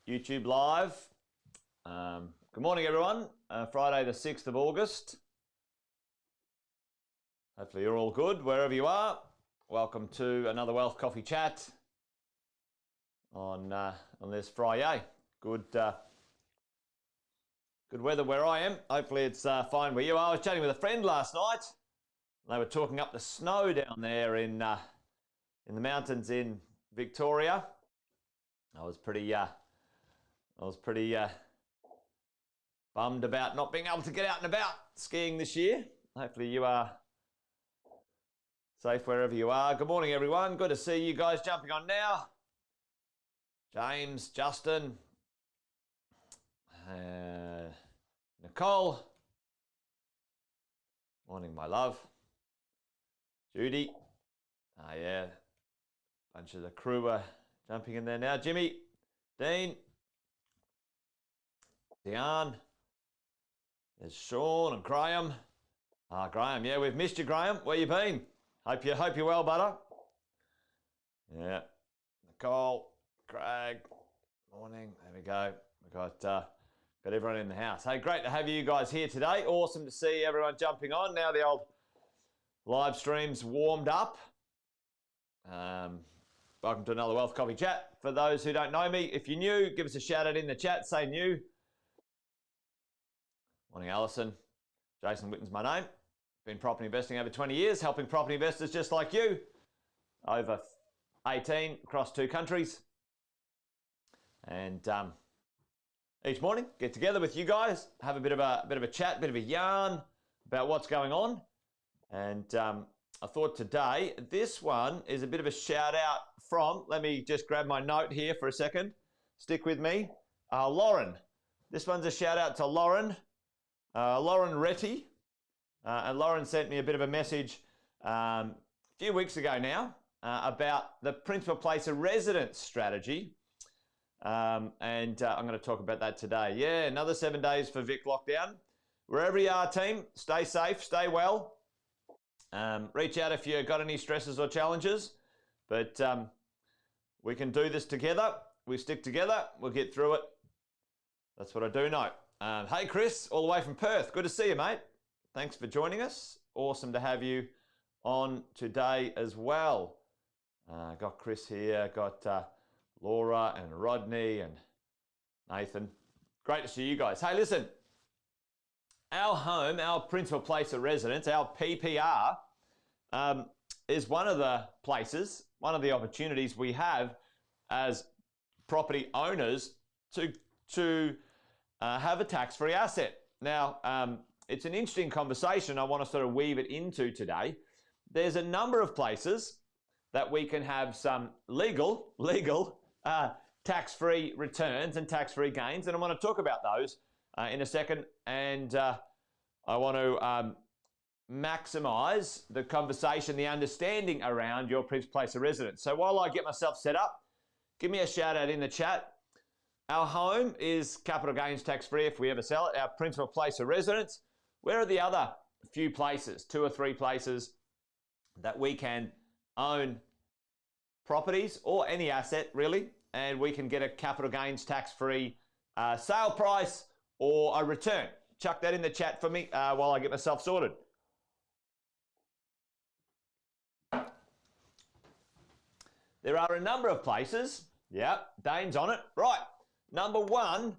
YouTube Live. Good morning, everyone. Friday the 6th of August. Hopefully you're all good wherever you are. Welcome to another Wealth Coffee Chat on this Friday. Good weather where I am. Hopefully it's fine where you are. I was chatting with a friend last night. They were talking up the snow down there in the mountains in Victoria. I was pretty bummed about not being able to get out and about skiing this year. Hopefully you are safe wherever you are. Good morning, everyone. Good to see you guys jumping on now. James, Justin, Nicole. Morning, my love. Judy. Yeah. Bunch of the crew are jumping in there now. Jimmy, Dean, Diane, there's Sean and Graham. Graham, yeah, we've missed you, Graham. Where you been? Hope you're well, butter. Yeah. Nicole, Craig, morning. There we go. We've got everyone in the house. Hey, great to have you guys here today. Awesome to see everyone jumping on. Now the old live stream's warmed up. Welcome to another Wealth Coffee Chat. For those who don't know me, if you're new, give us a shout out in the chat. Say new. Morning, Alison. Jason Witten's my name. Been property investing over 20 years, helping property investors just like you. Over 18 across 2 countries. And each morning, get together with you guys, have a bit of a chat, bit of a yarn about what's going on. And I thought today, this one is a bit of a shout out from, let me just grab my note here for a second. Stick with me. Lauren. This one's a shout out to Lauren. Lauren Retty. And Lauren sent me a bit of a message a few weeks ago now about the principal place of residence strategy. And I'm going to talk about that today. Yeah, another 7 days for Vic lockdown. Wherever you are, team, stay safe, stay well. Reach out if you've got any stresses or challenges. But we can do this together. We stick together. We'll get through it. That's what I do know. Hey, Chris, all the way from Perth. Good to see you, mate. Thanks for joining us. Awesome to have you on today as well. Got Chris here. Got Laura and Rodney and Nathan. Great to see you guys. Hey, listen. Our home, our principal place of residence, our PPR, is one of the places, one of the opportunities we have as property owners to have a tax-free asset. Now, it's an interesting conversation I want to sort of weave it into today. There's a number of places that we can have some legal tax-free returns and tax-free gains, and I want to talk about those in a second, and I want to maximize the conversation, the understanding around your principal place of residence. So while I get myself set up, give me a shout out in the chat. Our home is capital gains tax-free if we ever sell it. Our principal place of residence. Where are the other few places, 2 or 3 places that we can own properties or any asset really, and we can get a capital gains tax-free sale price or a return? Chuck that in the chat for me while I get myself sorted. There are a number of places. Yeah, Dane's on it. Right. Number 1,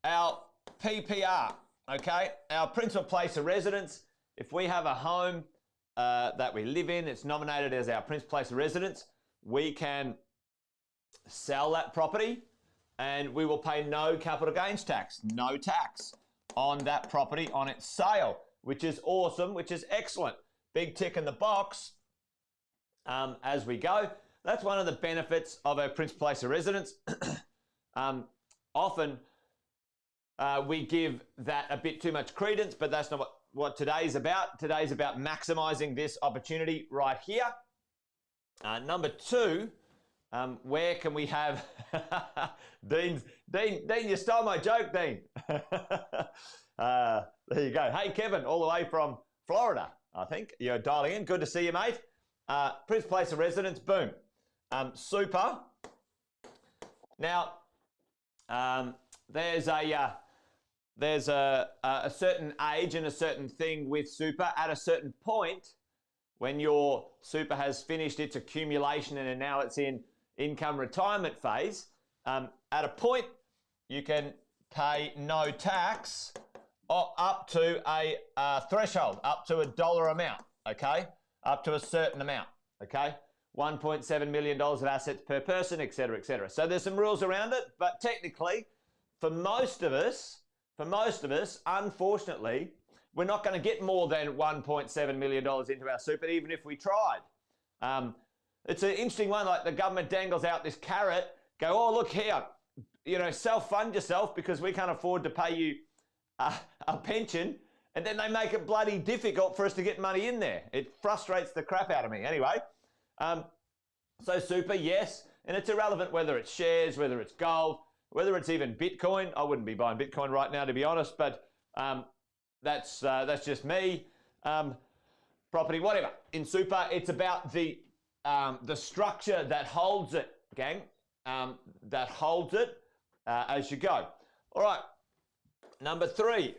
our PPR. Okay, our principal place of residence. If we have a home that we live in, it's nominated as our principal place of residence, we can sell that property and we will pay no capital gains tax, no tax on that property on its sale, which is awesome, which is excellent. Big tick in the box as we go. That's one of the benefits of a principal place of residence. Often we give that a bit too much credence, but that's not what today's about. Today's about maximizing this opportunity right here. Number 2, where can we have Dean, you stole my joke, Dean. There you go. Hey, Kevin, all the way from Florida, I think. You're dialing in. Good to see you, mate. Principal place of residence, boom. Super. Now, there's a certain age and a certain thing with super. At a certain point, when your super has finished its accumulation and now it's in income retirement phase, at a point you can pay no tax up to a threshold, up to $1 amount, okay? Up to a certain amount, okay? $1.7 million of assets per person, etc., etc. So there's some rules around it, but technically, for most of us, unfortunately, we're not going to get more than $1.7 million into our super, even if we tried. It's an interesting one, like the government dangles out this carrot, go, oh, look here, you know, self-fund yourself because we can't afford to pay you a pension, and then they make it bloody difficult for us to get money in there. It frustrates the crap out of me. Anyway, so super, yes, and it's irrelevant whether it's shares, whether it's gold, whether it's even Bitcoin. I wouldn't be buying Bitcoin right now, to be honest, but that's just me. Property, whatever. In super, it's about the structure that holds it, gang, that holds it as you go. All right, number 3,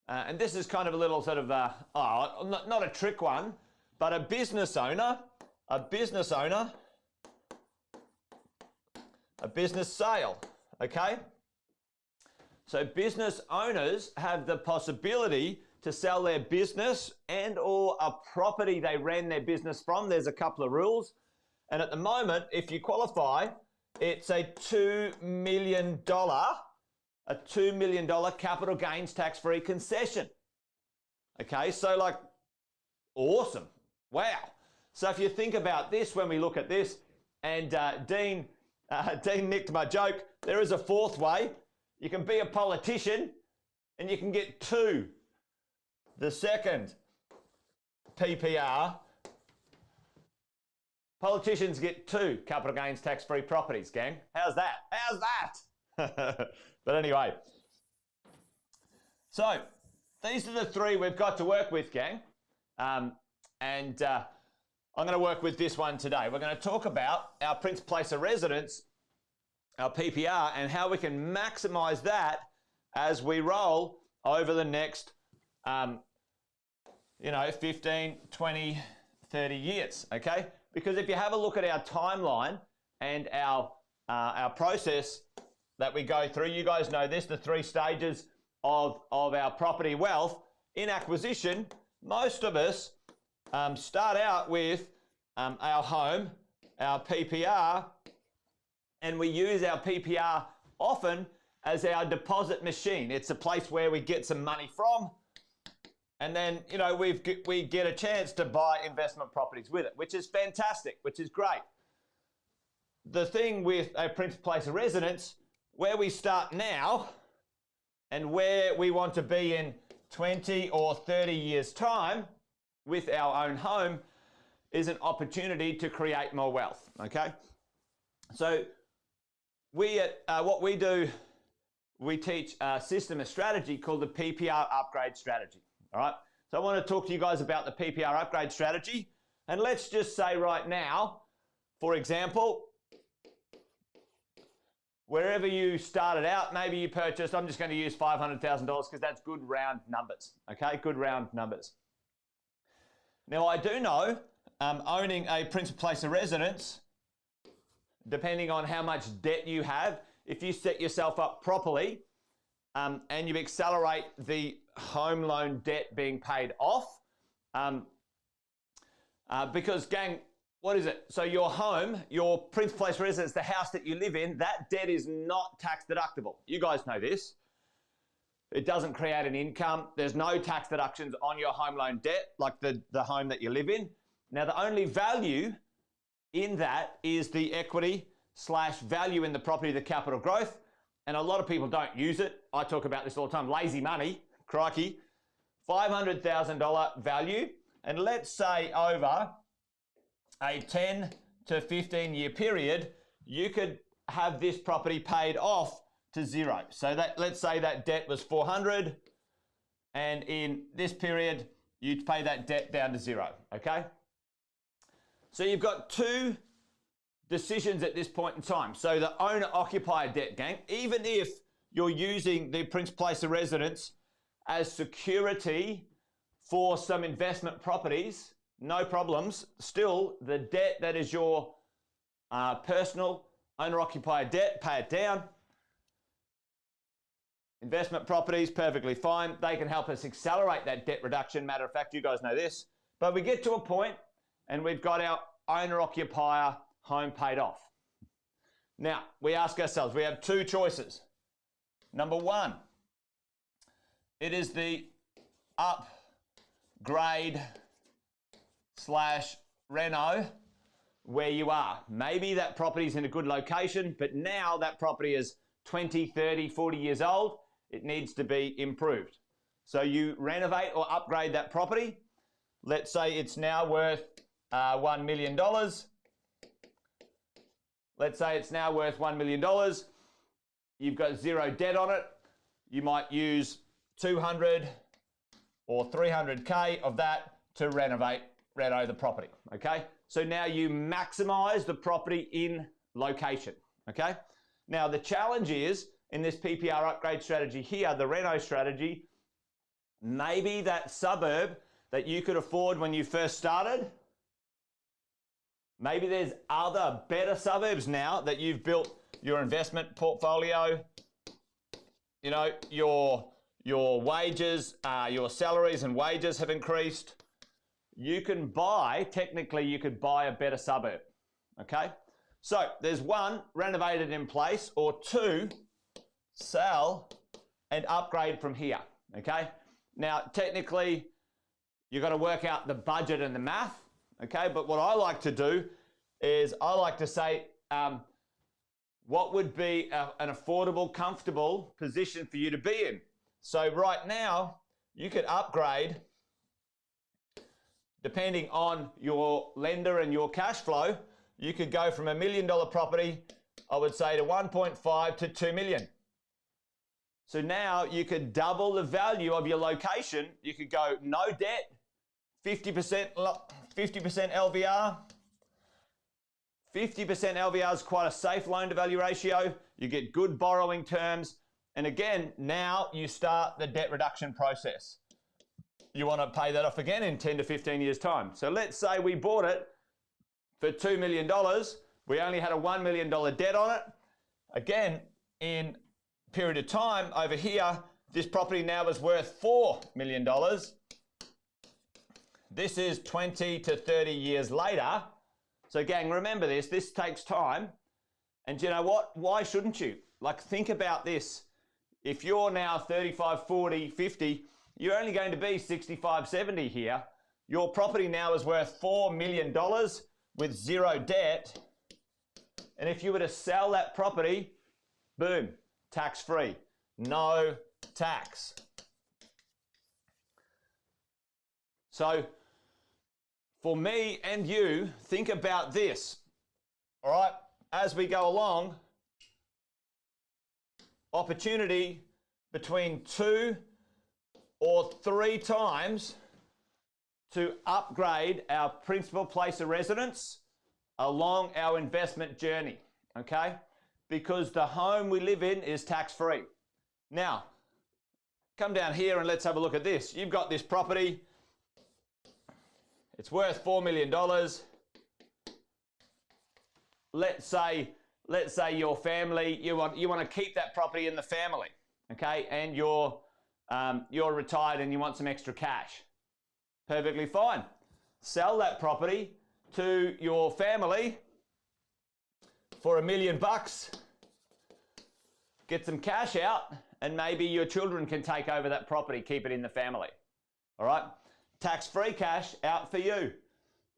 and this is kind of a little sort of, not a trick one, but a business sale, okay? So business owners have the possibility to sell their business and or a property they ran their business from. There's a couple of rules. And at the moment, if you qualify, it's a $2 million capital gains tax-free concession. Okay, so like, awesome. Wow. So if you think about this, when we look at this, and Dean nicked my joke, there is a 4th way. You can be a politician and you can get 2. The second PPR, politicians get 2 capital gains tax-free properties, gang. How's that? How's that? But anyway, so these are the 3 we've got to work with, gang. I'm going to work with this one today. We're going to talk about our principal place of residence, our PPR, and how we can maximize that as we roll over the next 15, 20, 30 years, okay? Because if you have a look at our timeline and our process that we go through, you guys know this, the 3 stages of our property wealth. In acquisition, most of us start out with our home, our PPR, and we use our PPR often as our deposit machine. It's a place where we get some money from, and then, you know, we get a chance to buy investment properties with it, which is fantastic, which is great. The thing with a principal place of residence, where we start now and where we want to be in 20 or 30 years' time with our own home, is an opportunity to create more wealth, okay? So what we do, we teach a system, a strategy called the PPR upgrade strategy, all right? So I want to talk to you guys about the PPR upgrade strategy. And let's just say right now, for example, wherever you started out, maybe you purchased, I'm just going to use $500,000 because that's good round numbers, okay? Good round numbers. Now, I do know owning a principal place of residence, depending on how much debt you have, if you set yourself up properly and you accelerate the home loan debt being paid off, because, gang, what is it? So your home, your principal place of residence, the house that you live in, that debt is not tax deductible. You guys know this. It doesn't create an income. There's no tax deductions on your home loan debt, like the home that you live in. Now, the only value in that is the equity / value in the property, the capital growth. And a lot of people don't use it. I talk about this all the time. Lazy money, crikey. $500,000 value. And let's say over a 10 to 15 year period, you could have this property paid off to 0. So that, let's say that debt was 400, and in this period, you'd pay that debt down to 0, okay? So you've got 2 decisions at this point in time. So the owner-occupier debt, gang, even if you're using the principal place of residence as security for some investment properties, no problems. Still, the debt that is your personal owner-occupier debt, pay it down. Investment properties, perfectly fine. They can help us accelerate that debt reduction. Matter of fact, you guys know this. But we get to a point and we've got our owner-occupier home paid off. Now, we ask ourselves, we have two choices. Number one, it is the upgrade / reno where you are. Maybe that property is in a good location, but now that property is 20, 30, 40 years old. It needs to be improved. So you renovate or upgrade that property. Let's say it's now worth $1 million. Let's say it's now worth $1 million. You've got zero debt on it. You might use 200 or 300K of that to reno the property, okay? So now you maximize the property in location, okay? Now the challenge is, in this PPR upgrade strategy here, the reno strategy, maybe that suburb that you could afford when you first started, maybe there's other better suburbs now that you've built your investment portfolio, you know, your wages, your salaries and wages have increased. You can buy, technically you could buy a better suburb, okay? So there's one, renovate it in place, or two, sell and upgrade from here, okay? Now, technically, you've got to work out the budget and the math, okay? But what I like to do is I like to say, what would be an affordable, comfortable position for you to be in? So right now, you could upgrade, depending on your lender and your cash flow, you could go from $1 million property, I would say, to 1.5 to 2 million. So now you could double the value of your location. You could go no debt, 50% LVR. 50% LVR is quite a safe loan to value ratio. You get good borrowing terms. And again, now you start the debt reduction process. You want to pay that off again in 10 to 15 years time. So let's say we bought it for $2 million. We only had a $1 million debt on it. Again, in period of time over here, this property now is worth $4 million. This is 20 to 30 years later. So gang, remember this takes time. And you know what? Why shouldn't you? Like, think about this. If you're now 35, 40, 50, you're only going to be 65, 70 here. Your property now is worth $4 million with zero debt. And if you were to sell that property, boom, tax-free, no tax. So for me and you, think about this, all right? As we go along, opportunity between 2 or 3 times to upgrade our principal place of residence along our investment journey, okay? Because the home we live in is tax-free. Now, come down here and let's have a look at this. You've got this property. It's worth $4 million. Let's say your family, you want to keep that property in the family, okay? And you're retired and you want some extra cash. Perfectly fine. Sell that property to your family for $1 million. Get some cash out, and maybe your children can take over that property, keep it in the family. All right? Tax-free cash out for you.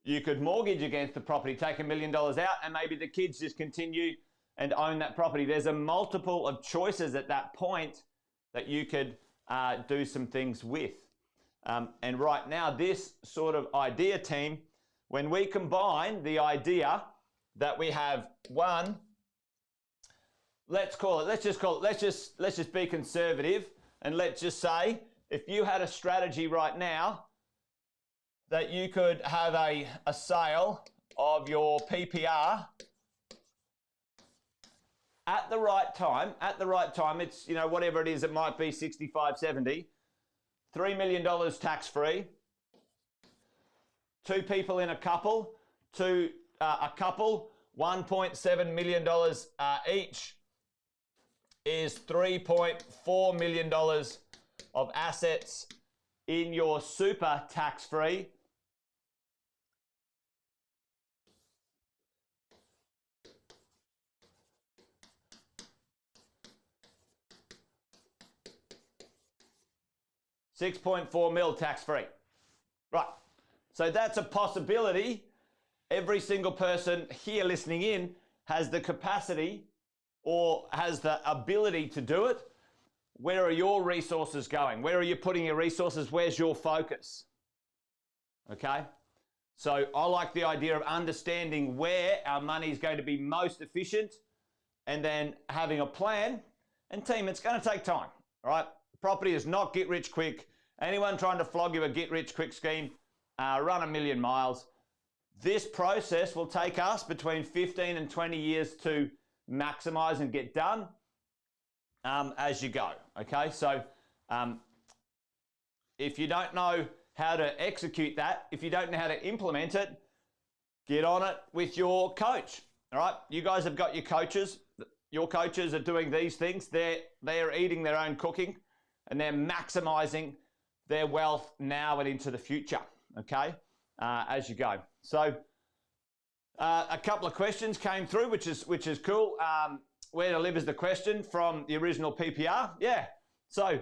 You could mortgage against the property, take $1 million out, and maybe the kids just continue and own that property. There's a multiple of choices at that point that you could do some things with. And right now, this sort of idea team, when we combine the idea that we have one, let's just be conservative, and let's just say, if you had a strategy right now that you could have a sale of your PPR at the right time, it's, you know, whatever it is, it might be 65, 70, $3 million tax-free, two people in a couple, $1.7 million each is $3.4 million of assets in your super tax-free. $6.4 million tax-free. Right. So that's a possibility. Every single person here listening in has the capacity or has the ability to do it. Where are your resources going? Where are you putting your resources? Where's your focus? Okay. So I like the idea of understanding where our money is going to be most efficient and then having a plan. And team, it's going to take time, all right? Property is not get rich quick. Anyone trying to flog you a get rich quick scheme, run a million miles. This process will take us between 15 and 20 years to maximize and get done as you go, okay? So if you don't know how to execute that, if you don't know how to implement it, get on it with your coach, all right? You guys have got your coaches. Your coaches are doing these things. They're eating their own cooking and they're maximizing their wealth now and into the future, okay, as you go. So a couple of questions came through, which is cool. Where to live is the question from the original PPR. Yeah. So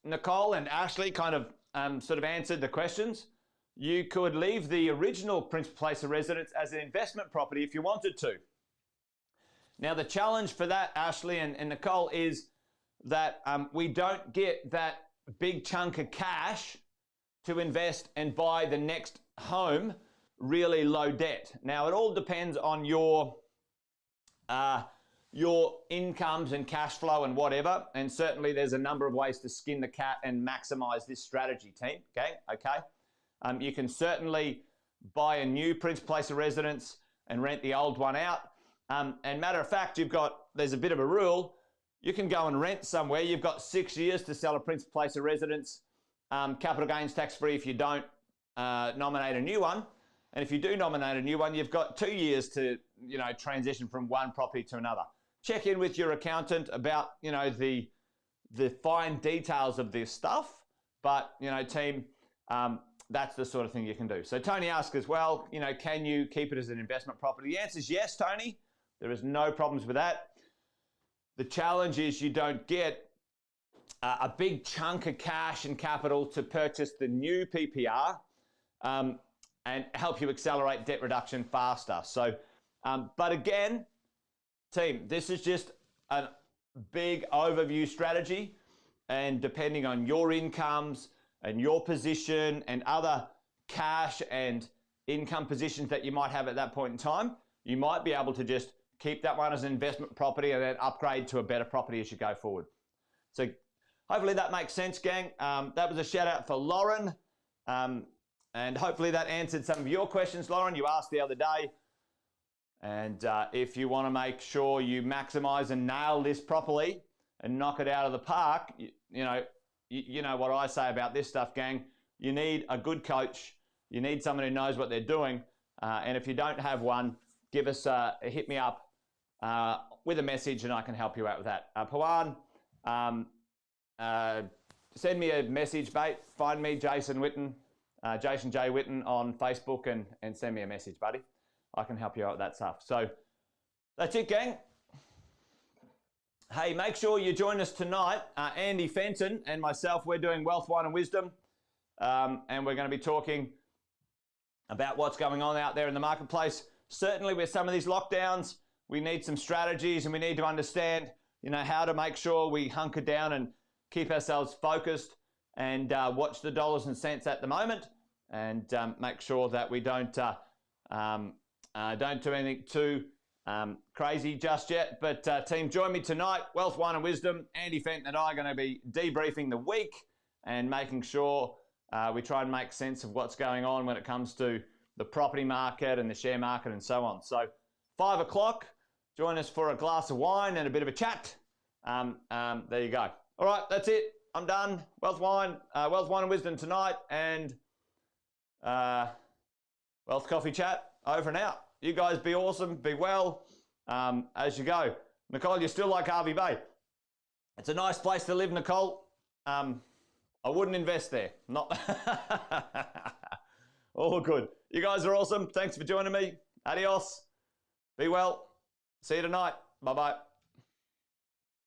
Nicole and Ashley kind of sort of answered the questions. You could leave the original principal place of residence as an investment property if you wanted to. Now, the challenge for that, Ashley and Nicole, is that we don't get that big chunk of cash to invest and buy the next home really low debt. Now, it all depends on your incomes and cash flow and whatever. And certainly there's a number of ways to skin the cat and maximize this strategy, team. Okay. You can certainly buy a new principal place of residence and rent the old one out. And matter of fact, there's a bit of a rule. You can go and rent somewhere. You've got 6 years to sell a principal place of residence, capital gains tax free if you don't nominate a new one. And if you do nominate a new one, you've got 2 years to, you know, transition from one property to another. Check in with your accountant about, you know, the fine details of this stuff. But, you know, team, that's the sort of thing you can do. So Tony asked as well, you know, can you keep it as an investment property? The answer is yes, Tony. There is no problems with that. The challenge is you don't get a big chunk of cash and capital to purchase the new PPR and help you accelerate debt reduction faster. So, but again, team, this is just a big overview strategy, and depending on your incomes and your position and other cash and income positions that you might have at that point in time, you might be able to just keep that one as an investment property and then upgrade to a better property as you go forward. So hopefully that makes sense, gang. That was a shout out for Lauren. And hopefully that answered some of your questions, Lauren, you asked the other day. And if you want to make sure you maximize and nail this properly and knock it out of the park, you know what I say about this stuff, gang. You need a good coach. You need someone who knows what they're doing. And if you don't have one, give us hit me up with a message and I can help you out with that. Pawan, send me a message, mate. Find me, Jason Witten, Jason J. Witten on Facebook and send me a message, buddy. I can help you out with that stuff. So that's it, gang. Hey, make sure you join us tonight. Andy Fenton and myself, we're doing Wealth, Wine and Wisdom. And we're going to be talking about what's going on out there in the marketplace. Certainly with some of these lockdowns, we need some strategies and we need to understand, you know, how to make sure we hunker down and keep ourselves focused and watch the dollars and cents at the moment and make sure that we don't do anything too crazy just yet. But team, join me tonight. Wealth, Wine and Wisdom. Andy Fenton and I are going to be debriefing the week and making sure we try and make sense of what's going on when it comes to the property market and the share market and so on. So 5 o'clock, join us for a glass of wine and a bit of a chat. There you go. All right, that's it. I'm done. Wealth, wine and wisdom tonight, and wealth coffee chat over and out. You guys be awesome, be well as you go. Nicole, you're still like Hervey Bay. It's a nice place to live, Nicole. I wouldn't invest there. Not all good. You guys are awesome. Thanks for joining me. Adios. Be well. See you tonight. Bye-bye.